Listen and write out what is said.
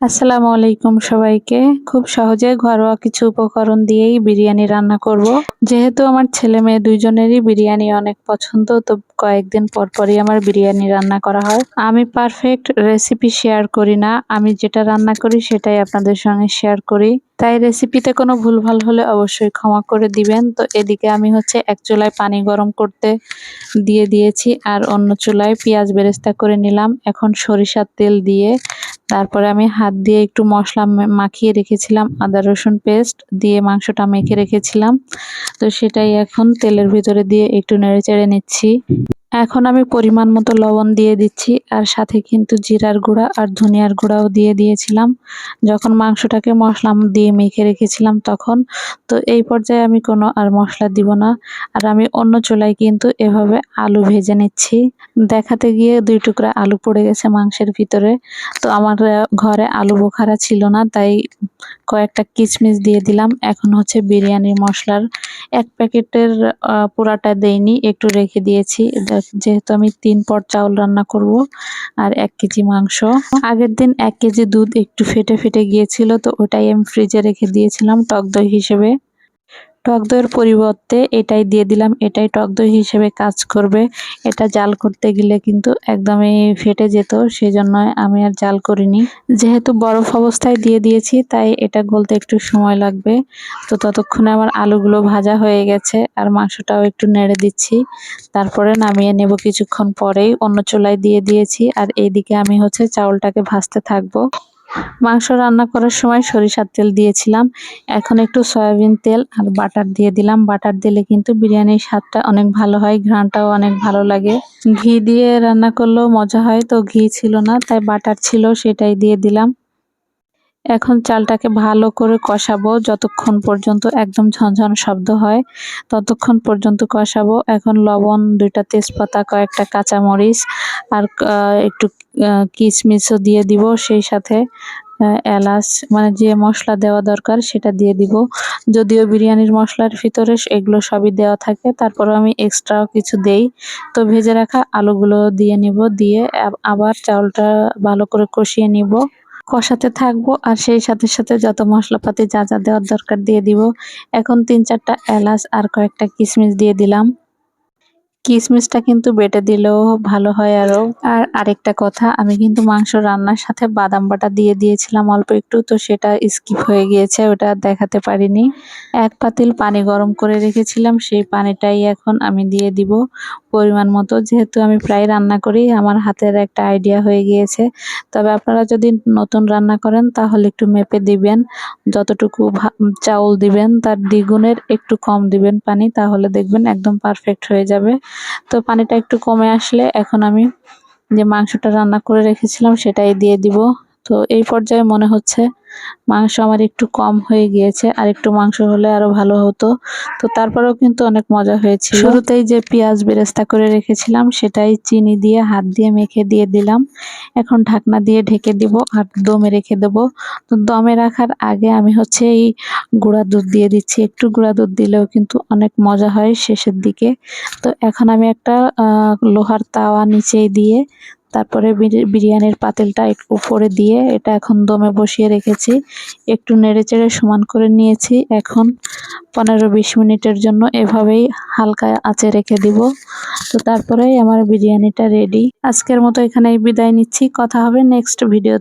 আসসালামু আলাইকুম সবাইকে। খুব সহজে ঘরোয়া কিছু উপকরণ দিয়েই বিরিয়ানি রান্না করব। যেহেতু আমার ছেলে মেয়ে দুইজনেরই বিরিয়ানি অনেক পছন্দ, তো কয়েকদিন পর পরই আমার বিরিয়ানি রান্না করা হয়। আমি পারফেক্ট রেসিপি শেয়ার করি না, আমি যেটা রান্না করি সেটাই আপনাদের সঙ্গে শেয়ার করি। তাই রেসিপিতে কোনো ভুলভাল হলে অবশ্যই ক্ষমা করে দিবেন। তো এদিকে আমি এক চুলায় পানি গরম করতে দিয়ে দিয়েছি, আর অন্য চুলায় পেঁয়াজ বেরেস্তা করে নিলাম। এখন সরিষার তেল দিয়ে তারপরে আমি হাত দিয়ে একটু মশলা মাখিয়ে রেখেছিলাম, আদা রসুন পেস্ট দিয়ে মাংসটা মেখে রেখেছিলাম। তো সেটাই এখন তেলের ভিতরে দিয়ে একটু নেড়েচেড়ে নিচ্ছি। এখন আমি পরিমাণ মতো লবণ দিয়ে দিচ্ছি, আর সাথে কিন্তু জিরার গুঁড়া আর ধনিয়ার গুঁড়াও দিয়ে দিয়েছিলাম যখন মাংসটাকে মশলা দিয়ে মেখে রেখেছিলাম তখন। তো এই পর্যায়ে আমি কোনো আর মশলা দিব না। আর আমি অন্য চুলায় কিন্তু এভাবে আলু ভেজে নিচ্ছি। দেখাতে গিয়ে 2 টুকরা আলু পড়ে গেছে মাংসের ভিতরে। তো আমার ঘরে আলু বোখারা ছিল না, তাই কয়েকটা কিশমিশ দিয়ে দিলাম। এখন বিরিয়ানির মশলার 1 প্যাকেটের পুরাটা দেইনি, একটু রেখে দিয়েছি। যেহেতু আমি 3 পট চাউল রান্না করব আর 1 কেজি মাংস। আগের দিন 1 কেজি দুধ একটু ফেটে ফেটে গিয়েছিল, তো ওটাই আমি ফ্রিজে রেখে দিয়েছিলাম টক দই হিসেবে। টক দইয়ের পরিবর্তে এটাই দিয়ে দিলাম, এটাই টক দই হিসেবে কাজ করবে। এটা জাল করতে গেলে কিন্তু একদমই ফেটে যেত, সেজন্য আমি আর জাল করিনি। যেহেতু বরফ অবস্থায় দিয়ে দিয়েছি, তাই এটা গলতে একটু সময় লাগবে। তো ততক্ষণে আমার আলুগুলো ভাজা হয়ে গেছে, আর মাংসটাও একটু নেড়ে দিচ্ছি। তারপরে নামিয়ে নেব কিছুক্ষণ পরেই। অন্য চুলায় দিয়ে দিয়েছি, আর এইদিকে আমি চাউলটাকে ভাজতে থাকবো। মাংস রান্না করার সময় সরিষার তেল দিয়েছিলাম, এখন একটু সয়াবিন তেল আর বাটার দিয়ে দিলাম। বাটার দিলে কিন্তু বিরিয়ানির স্বাদটা অনেক ভালো হয়, ঘ্রাণটাও অনেক ভালো লাগে। ঘি দিয়ে রান্না করলেও মজা হয়, তো ঘি ছিল না, তাই বাটার ছিল, সেটাই দিয়ে দিলাম। এখন চালটাকে ভালো করে কষাবো, যতক্ষণ পর্যন্ত একদম ঝনঝন শব্দ হয় ততক্ষণ পর্যন্ত কষাবো। এখন লবণ, 2টা তেজপাতা, কয়েকটা কাঁচামরিচ আর একটু কিশমিশও দিয়ে দিব, সেই সাথে এলাচ, মানে যে মশলা দেওয়া দরকার সেটা দিয়ে দিব। যদিও বিরিয়ানির মশলার ভিতরে এগুলো সবই দেওয়া থাকে, তারপরেও আমি এক্সট্রাও কিছু দেই। তো ভেজে রাখা আলুগুলো দিয়ে নিব, দিয়ে আবার চাউলটা ভালো করে কষিয়ে নিব। কষাতে থাকবো, আর সেই সাথে সাথে যত মশলাপাতি যা যা দেওয়ার দরকার দিয়ে দিব। এখন 3-4টা এলাচ আর কয়েকটা কিশমিশ দিয়ে দিলাম। কিশমিশটা কিন্তু বেটে দিলেও ভালো হয় আরো। আর আরেকটা কথা, আমি কিন্তু মাংস রান্নার সাথে বাদাম বাটা দিয়ে দিয়েছিলাম অল্প একটু, তো সেটা স্কিপ হয়ে গিয়েছে, ওটা দেখাতে পারিনি। 1 পাতিল পানি গরম করে রেখেছিলাম, সেই পানিটাই এখন আমি দিয়ে দিব পরিমাণ মতো। যেহেতু আমি প্রায় রান্না করি, আমার হাতের একটা আইডিয়া হয়ে গিয়েছে। তবে আপনারা যদি নতুন রান্না করেন তাহলে একটু মেপে দিবেন, যতটুকু চাউল দিবেন তার দ্বিগুণের একটু কম দিবেন পানি, তাহলে দেখবেন একদম পারফেক্ট হয়ে যাবে। তো পানিটা একটু কমে আসলে এখন আমি যে মাংসটা রান্না করে রেখেছিলাম সেটাই দিয়ে দিব। তো এই পর্যায়ে মনে হচ্ছে মাংস আমার একটু কম হয়ে গিয়েছে, আর একটু মাংস হলে আরো ভালো হতো। তো তারপরেও কিন্তু অনেক মজা হয়েছিল। শুরুতেই যে পেঁয়াজ বেরেস্তা করে রেখেছিলাম সেটাই চিনি দিয়ে হাত দিয়ে মেখে দিয়ে দিলাম। এখন ঢাকনা দিয়ে ঢেকে দিব আর দমে রেখে দেব। তো দমে রাখার আগে আমি এই গুঁড়া দুধ দিয়ে দিচ্ছি। একটু গুঁড়া দুধ দিলেও কিন্তু অনেক মজা হয় শেষের দিকে। তো এখন আমি একটা লোহার তাওয়া নিচে দিয়ে তারপরে বিরিয়ানির পাতিলটা উপরে দিয়ে এটা এখন দমে বসিয়ে রেখেছি। একটু নেড়েচেড়ে সমান করে নিয়েছি। এখন 15-20 মিনিটের জন্য এভাবেই হালকা আঁচে রেখে দিব। তো তারপরেই আমার বিরিয়ানিটা রেডি। আজকের মতো এখানেই বিদায় নিচ্ছি। কথা হবে নেক্সট ভিডিওতে।